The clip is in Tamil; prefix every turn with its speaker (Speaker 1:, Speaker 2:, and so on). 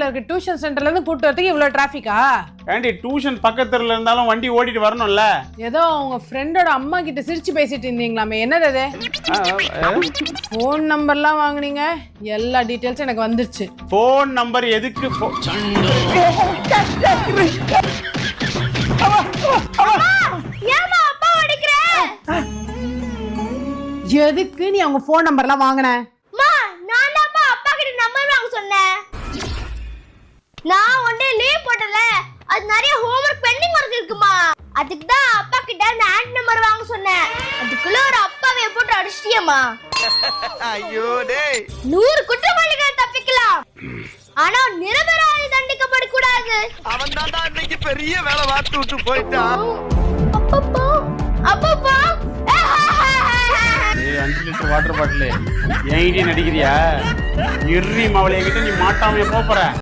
Speaker 1: இருக்க டியூஷன் சென்டர்ல இருந்து கூட்டு வரதுக்கு இவ்வளவு டிராஃபிக்கா?
Speaker 2: ஏண்டி டியூஷன் பக்கத்துல இருந்தாலும் வண்டி ஓட்டிட்டு வரணும்ல.
Speaker 1: ஏதோ உங்க ஃப்ரெண்டோட அம்மா கிட்ட சிரிச்சு பேசிட்டு இருந்தீங்களாமே, என்னது அது? ஃபோன் நம்பர்லாம் வாங்குனீங்க, எல்லா டீடைல்ஸும் எனக்கு வந்துருச்சு.
Speaker 2: ஃபோன் நம்பர் எதுக்கு?
Speaker 1: எதுக்கு நீ அவங்க ஃபோன் நம்பர்லாம் வாங்குன?
Speaker 3: நான் தான் அப்பா கிட்ட நம்பர் வாங்க சொன்னேன். நான் ஒண்ணே லீவ் போட்டல, அது நிறைய ஹோம்வொர்க் பெண்டிங் ஒர்க் இருக்குமா, அதுக்கு தான் அப்பா கிட்ட அந்த ஆண்ட் நம்பர் வாங்க சொன்னேன். அதுக்குள்ள ஒரு அப்பாவை போட்டு அடிச்சிட்டியேமா.
Speaker 4: ஐயோ டேய்,
Speaker 3: 100 குற்றவாளிகள் தப்பிக்கலாம், ஆனா நிரபராதி தண்டிக்கப்பட கூடாது.
Speaker 4: அவன் தான் இன்னைக்கு பெரிய வேலை வாத்து விட்டு போயிட்டான்.
Speaker 3: அப்பப்பா அப்பப்பா
Speaker 2: 5 லிட்டர் வாட்டர் பாட்டில் என்கிட்டயே நடிக்கிறியா? இறி மவளைய கிட்ட நீ மாட்டாமைய போற.